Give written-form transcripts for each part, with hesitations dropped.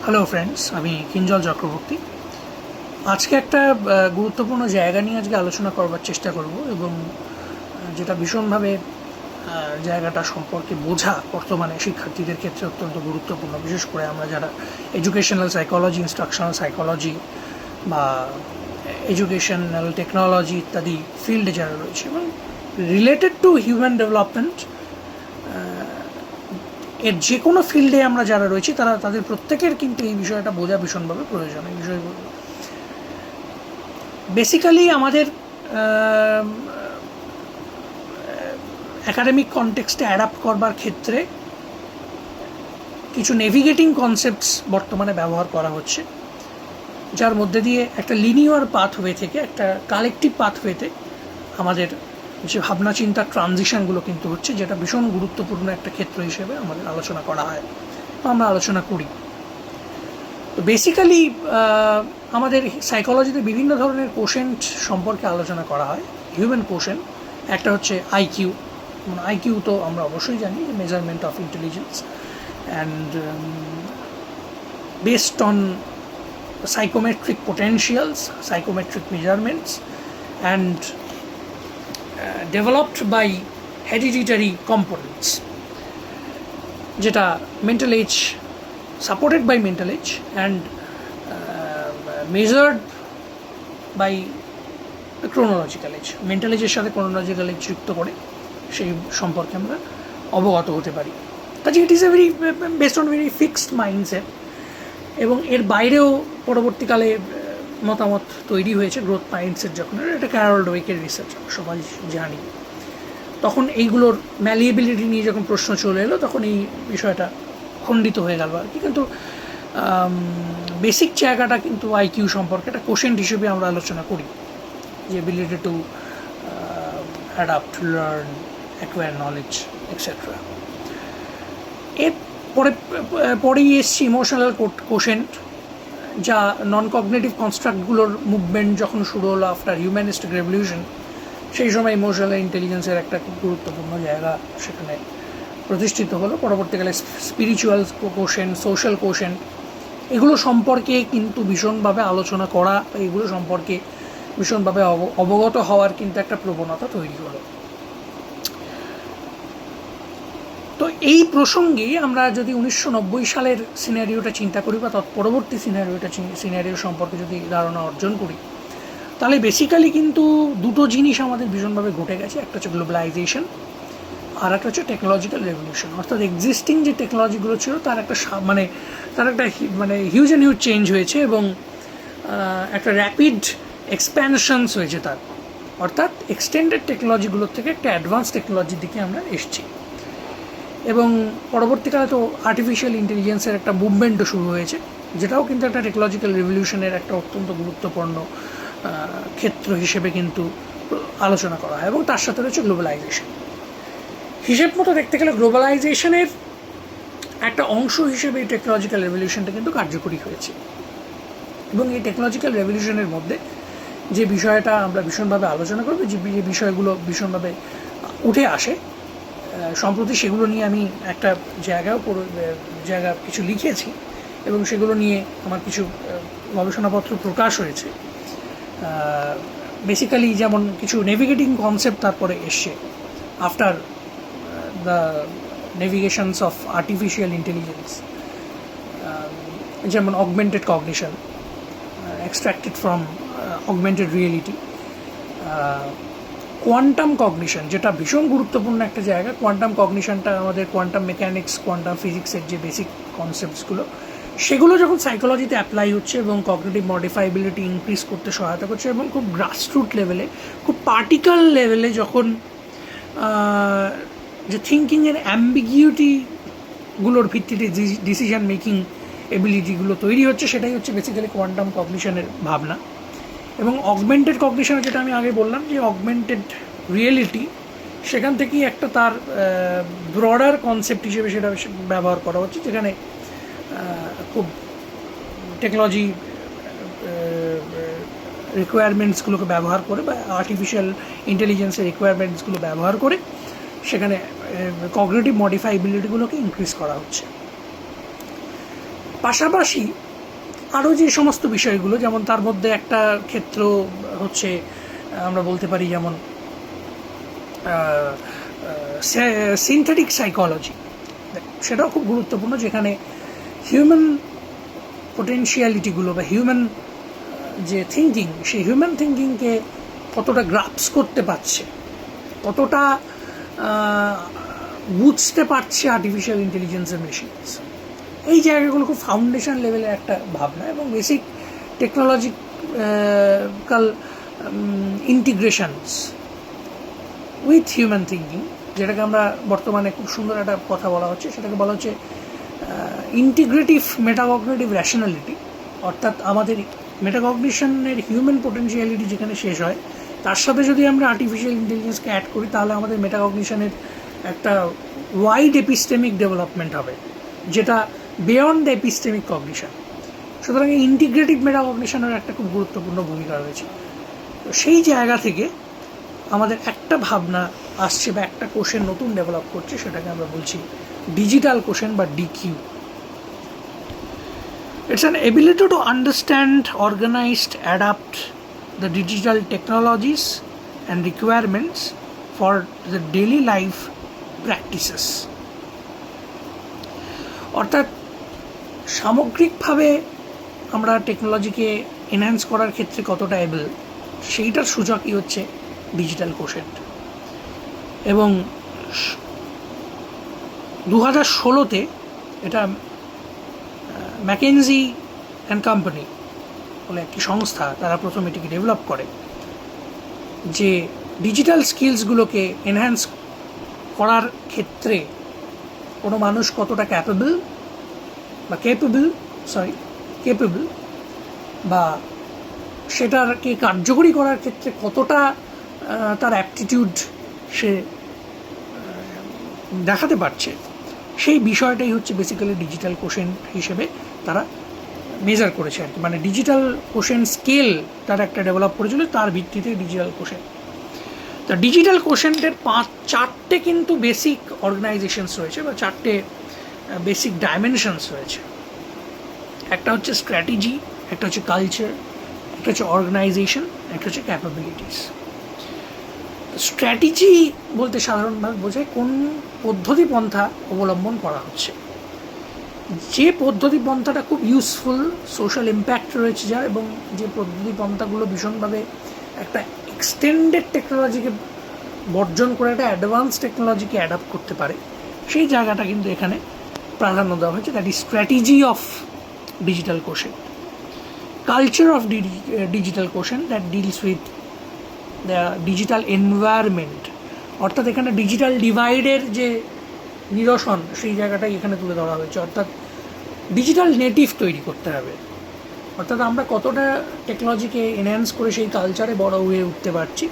Hello friends, আমি কিঞ্জল চক্রবর্তী। আজকে একটা গুরুত্বপূর্ণ জায়গা নিয়ে আজকে আলোচনা করবার চেষ্টা করব এবং যেটা ভীষণভাবে জায়গাটা সম্পর্কে বোঝা বর্তমানে শিক্ষার্থীদের ক্ষেত্রে অত্যন্ত গুরুত্বপূর্ণ, বিশেষ করে আমরা যারা এডুকেশনাল সাইকোলজি, ইনস্ট্রাকশনাল সাইকোলজি বা এডুকেশনাল টেকনোলজি ইত্যাদি ফিল্ডে যারা রয়েছে এবং রিলেটেড টু হিউম্যান ডেভেলপমেন্ট, এর যে কোনো ফিল্ডে আমরা যারা রয়েছি তাদের প্রত্যেকের কিন্তু এই বিষয়টা বোঝা ভীষণভাবে প্রয়োজন। এই বিষয়গুলো বেসিক্যালি আমাদের অ্যাকাডেমিক কনটেক্সটে অ্যাডাপ্ট করবার ক্ষেত্রে কিছু নেভিগেটিং কনসেপ্টস বর্তমানে ব্যবহার করা হচ্ছে, যার মধ্যে দিয়ে একটা লিনিয়ার পাথওয়ে থেকে একটা কালেকটিভ পাথওয়েতে আমাদের যে ভাবনা চিন্তার ট্রানজিশনগুলো কিন্তু হচ্ছে, যেটা ভীষণ গুরুত্বপূর্ণ একটা ক্ষেত্র হিসেবে আমাদের আলোচনা করা হয় বা আমরা আলোচনা করি। তো বেসিক্যালি আমাদের সাইকোলজিতে বিভিন্ন ধরনের কোশেন্ট সম্পর্কে আলোচনা করা হয়। হিউম্যান কোশেন্ট একটা হচ্ছে আইকিউ। আইকিউ তো আমরা অবশ্যই জানি যে measurement of intelligence and based on psychometric potentials, psychometric measurements, and developed by hereditary components, যেটা mental age, supported by mental age and measured by chronological age. mental age এর সাথে chronological age যুক্ত করে সেই সম্পর্কে আমরা অবগত হতে পারি। কাজে it is a very based on very fixed mindset এবং এর বাইরেও পরবর্তীকালে মতামত তৈরি হয়েছে গ্রোথ মাইন্ডসেট। যখন এটা ক্যারল ডুয়েকের রিসার্চ সবাই জানি, তখন এইগুলোর ম্যালিয়েবিলিটি নিয়ে যখন প্রশ্ন চলে এলো তখন এই বিষয়টা খণ্ডিত হয়ে গেল আর কি। কিন্তু বেসিক জায়গাটা কিন্তু আইকিউ সম্পর্কে একটা কোশেন্ট হিসেবে আমরা আলোচনা করি, যে ability to adapt, learn, acquire knowledge etcetera. এর পরেই এসছি ইমোশনাল কোশেন্ট, যা নন কগনিটিভ কনস্ট্রাক্টগুলোর মুভমেন্ট যখন শুরু হলো আফটার হিউম্যানিস্টিক রেভলিউশন, সেই সময় ইমোশনাল ইন্টেলিজেন্সের একটা খুব গুরুত্বপূর্ণ জায়গা সেখানে প্রতিষ্ঠিত হলো। পরবর্তীকালে স্পিরিচুয়াল কোশেন্ট, সোশ্যাল কোশেন্ট, এগুলো সম্পর্কে কিন্তু ভীষণভাবে আলোচনা করা, এগুলো সম্পর্কে ভীষণভাবে অবগত হওয়ার কিন্তু একটা প্রবণতা তৈরি হলো। তো এই প্রসঙ্গে আমরা যদি 1990 সালের সিনারিওটা চিন্তা করি বা তৎপরবর্তী সিনারিও সম্পর্কে যদি ধারণা অর্জন করি, তাহলে বেসিক্যালি কিন্তু দুটো জিনিস আমাদের ভীষণভাবে ঘটে গেছে। একটা হচ্ছে গ্লোবালাইজেশন, আর একটা হচ্ছে টেকনোলজিক্যাল রেভলিউশন। অর্থাৎ এক্সিস্টিং যে টেকনোলজিগুলো ছিল তার একটা হিউজ অ্যান্ড হিউজ চেঞ্জ হয়েছে এবং একটা র্যাপিড এক্সপ্যানশনস হয়েছে তার। অর্থাৎ এক্সটেন্ডেড টেকনোলজিগুলোর থেকে একটা অ্যাডভান্স টেকনোলজির দিকে আমরা এসেছি এবং পরবর্তীকালে তো আর্টিফিশিয়াল ইন্টেলিজেন্সের একটা মুভমেন্টও শুরু হয়েছে, যেটাও কিন্তু একটা টেকনোলজিক্যাল রেভলিউশনের একটা অত্যন্ত গুরুত্বপূর্ণ ক্ষেত্র হিসেবে কিন্তু আলোচনা করা হয়। এবং তার সাথে রয়েছে গ্লোবালাইজেশন। হিসেব মতো দেখতে গেলে গ্লোবালাইজেশনের একটা অংশ হিসেবে এই টেকনোলজিক্যাল রেভলিউশনটা কিন্তু কার্যকরী হয়েছে এবং এই টেকনোলজিক্যাল রেভলিউশনের মধ্যে যে বিষয়টা আমরা ভীষণভাবে আলোচনা করব, যে বিষয়গুলো ভীষণভাবে উঠে আসে সম্প্রতি, সেগুলো নিয়ে আমি একটা জায়গা কিছু লিখেছি এবং সেগুলো নিয়ে আমার কিছু গবেষণাপত্র প্রকাশ হয়েছে। বেসিক্যালি যেমন কিছু নেভিগেটিং কনসেপ্ট তারপরে এসছে after the navigations of artificial intelligence, যেমন augmented cognition, extracted from augmented reality, quantum cognition, যেটা ভীষণ গুরুত্বপূর্ণ একটা জায়গা। কোয়ান্টাম কগনিশনটা আমাদের কোয়ান্টাম মেকানিক্স, কোয়ান্টাম ফিজিক্সের যে বেসিক কনসেপ্টসগুলো, সেগুলো যখন সাইকোলজিতে অ্যাপ্লাই হচ্ছে এবং কগনিটিভ মডিফাইবিলিটি ইনক্রিজ করতে সহায়তা করছে এবং খুব গ্রাসরুট লেভেলে, খুব পার্টিকেল লেভেলে যখন যে থিঙ্কিংয়ের অ্যাম্বিগিউটিগুলোর ভিত্তিতে ডিসিশন মেকিং এবিলিটিগুলো তৈরি হচ্ছে, সেটাই হচ্ছে বেসিক্যালি কোয়ান্টাম কগনিশনের ভাবনা। এবং অগমেন্টেড কগনিশন, যেটা আমি আগে বললাম যে অগমেন্টেড রিয়েলিটি, সেখান থেকেই একটা তার ব্রডার কনসেপ্ট হিসেবে সেটা ব্যবহার করা হচ্ছে, যেখানে খুব টেকনোলজি রিকোয়ারমেন্টসগুলোকে ব্যবহার করে বা আর্টিফিশিয়াল ইন্টেলিজেন্সের রিকোয়ারমেন্টসগুলো ব্যবহার করে সেখানে কগনিটিভ মডিফাইবিলিটিগুলোকে ইনক্রিজ করা হচ্ছে। পাশাপাশি আরও যে সমস্ত বিষয়গুলো, যেমন তার মধ্যে একটা ক্ষেত্র হচ্ছে আমরা বলতে পারি যেমন সিনথেটিক সাইকোলজি, সেটাও খুব গুরুত্বপূর্ণ, যেখানে হিউম্যান পোটেনশিয়ালিটিগুলো বা হিউম্যান যে থিঙ্কিং, সেই হিউম্যান থিঙ্কিংকে কতটা গ্রাস্প করতে পারছে, কতটা বুঝতে পারছে আর্টিফিশিয়াল ইন্টেলিজেন্সের মেশিনস। এই জায়গাগুলো খুব ফাউন্ডেশন লেভেলের একটা ভাবনা, এবং basic technological integrations with human thinking, যেটাকে আমরা বর্তমানে খুব সুন্দর একটা কথা বলা হচ্ছে, সেটাকে বলা হচ্ছে ইন্টিগ্রেটিভ মেটাকগনিটিভ র্যাশনালিটি। অর্থাৎ আমাদের মেটাকগনিশনের হিউম্যান পোটেনশিয়ালিটি যেখানে শেষ হয়, তার সাথে যদি আমরা আর্টিফিশিয়াল ইন্টেলিজেন্সকে অ্যাড করি, তাহলে আমাদের মেটাকগনিশনের একটা ওয়াইড এপিস্টেমিক ডেভেলপমেন্ট হবে, যেটা বিয়ন্ড দ্য এপিস্টেমিক কগনিশন। সুতরাং এই ইন্টিগ্রেটিভ মেটাকগনিশনের একটা খুব গুরুত্বপূর্ণ ভূমিকা রয়েছে। তো সেই জায়গা থেকে আমাদের একটা ভাবনা আসছে বা একটা কোশ্চেন নতুন ডেভেলপ করছে, সেটাকে আমরা বলছি ডিজিটাল কোশ্চেন বা DQ. It's an ability to understand, organize, adapt the digital technologies and requirements for the daily life practices. অর্থাৎ সামগ্রিকভাবে আমরা টেকনোলজিকে এনহ্যান্স করার ক্ষেত্রে কতটা এবল, সেইটার সূচকই হচ্ছে ডিজিটাল কোশেন্ট। এবং 2016-তে এটা ম্যাকেনজি অ্যান্ড কোম্পানি বলে একটি সংস্থা, তারা প্রথম এটিকে ডেভেলপ করে, যে ডিজিটাল স্কিলসগুলোকে এনহ্যান্স করার ক্ষেত্রে কোনো মানুষ কতটা ক্যাপেবল বা সেটাকে কার্যকরী করার ক্ষেত্রে কতটা তার অ্যাপটিটিউড সে দেখাতে পারছে, সেই বিষয়টাই হচ্ছে বেসিক্যালি ডিজিটাল কোশেন্ট হিসেবে তারা মেজার করেছে আর কি। মানে ডিজিটাল কোশেন্ট স্কেল তারা একটা ডেভেলপ করেছিল, তার ভিত্তিতে ডিজিটাল কোশেন্ট। তো ডিজিটাল কোশেন্টের 4টে কিন্তু বেসিক অর্গানাইজেশনস রয়েছে বা 4টে বেসিক ডাইমেনশনস রয়েছে। একটা হচ্ছে স্ট্র্যাটেজি, একটা হচ্ছে কালচার, একটা হচ্ছে অর্গানাইজেশন, একটা হচ্ছে ক্যাপাবিলিটিস। স্ট্র্যাটেজি বলতে সাধারণভাবে বোঝায় কোন পদ্ধতি পন্থা অবলম্বন করা হচ্ছে, যে পদ্ধতি পন্থাটা খুব ইউজফুল, সোশ্যাল ইম্প্যাক্ট রয়েছে যার, এবং যে পদ্ধতি পন্থাগুলো ভীষণভাবে একটা এক্সটেন্ডেড টেকনোলজিকে বর্জন করে একটা অ্যাডভান্স টেকনোলজিকে অ্যাডাপ্ট করতে পারে, সেই জায়গাটা কিন্তু এখানে প্রাধান্য দেওয়া হয়েছে। That is strategy of digital quotient. Culture of digital quotient that deals with the digital environment, অর্থাৎ এখানে ডিজিটাল ডিভাইডের যে নিরসন, সেই জায়গাটাই এখানে তুলে ধরা হয়েছে। অর্থাৎ ডিজিটাল নেটিভ তৈরি করতে হবে, অর্থাৎ আমরা কতটা টেকনোলজিকে এনহ্যান্স করে সেই কালচারে বড় হয়ে উঠতে পারছি,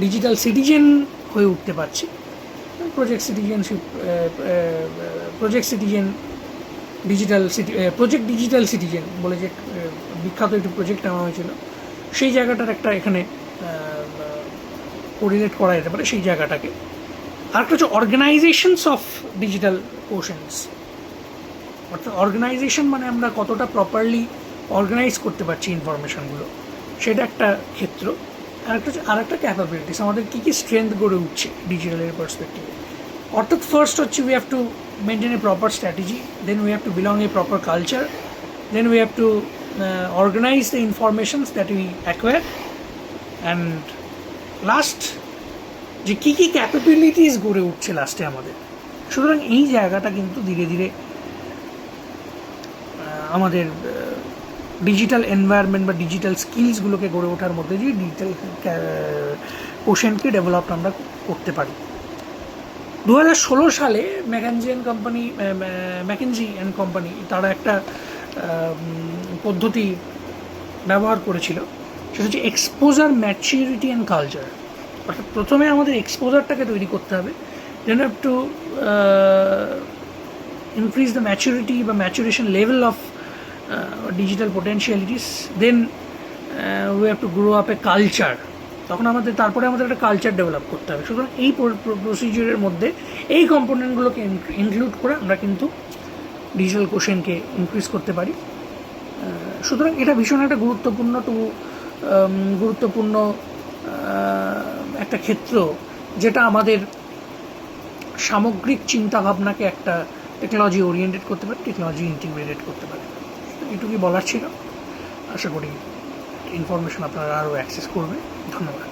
ডিজিটাল সিটিজেন হয়ে উঠতে পারছি। প্রজেক্ট ডিজিটাল সিটিজেন বলে যে বিখ্যাত একটি প্রজেক্ট নেওয়া হয়েছিল, সেই জায়গাটার একটা এখানে কোরিলেট করা যেতে পারে সেই জায়গাটাকে। আরেকটা হচ্ছে অর্গানাইজেশনস অফ ডিজিটাল কোশেন্টস, অর্থাৎ অর্গানাইজেশন মানে আমরা কতটা প্রপারলি অর্গানাইজ করতে পারছি ইনফরমেশনগুলো, সেটা একটা ক্ষেত্র। আরেকটা ক্যাপাবিলিটিস, আমাদের কী কী স্ট্রেংথ গড়ে উঠছে ডিজিটালের পার্সপেক্টিভে। অর্থাৎ ফার্স্ট হচ্ছে we have to maintain a proper strategy, then we have to belong a proper culture, then we have to organise the informations that we acquire, and last যে কী কী ক্যাপাবিলিটিস গড়ে উঠছে লাস্টে আমাদের। সুতরাং এই জায়গাটা কিন্তু ধীরে ধীরে আমাদের ডিজিটাল এনভায়রনমেন্ট বা ডিজিটাল স্কিলসগুলোকে গড়ে ওঠার মধ্যে দিয়ে ডিজিটাল কোশেন্টকে ডেভেলপ আমরা করতে পারি। 2016 সালে ম্যাকেনজি অ্যান্ড কোম্পানি তারা একটা পদ্ধতি ব্যবহার করেছিল, সেটা হচ্ছে এক্সপোজার, ম্যাচিউরিটি অ্যান্ড কালচার। অর্থাৎ প্রথমে আমাদের এক্সপোজারটাকে তৈরি করতে হবে, then have to increase the maturity বা maturation level of digital potentialities, then we have to grow up a culture. তখন তারপরে আমাদের একটা কালচার ডেভেলপ করতে হবে। সুতরাং এই প্রসিজিওরের মধ্যে এই কম্পোনেন্টগুলোকে ইনক্লুড করে আমরা কিন্তু ডিজিটাল কোশেনকে ইনক্রিজ করতে পারি। সুতরাং এটা ভীষণ একটা গুরুত্বপূর্ণ একটা ক্ষেত্র, যেটা আমাদের সামগ্রিক চিন্তাভাবনাকে একটা টেকনোলজি ওরিয়েন্টেড করতে পারে, টেকনোলজি ইন্টিগ্রেটেড করতে পারে। এটুকুই বলার ছিল। আশা করি ইনফরমেশন আপনারা আরও অ্যাক্সেস করবেন। ধন্যবাদ।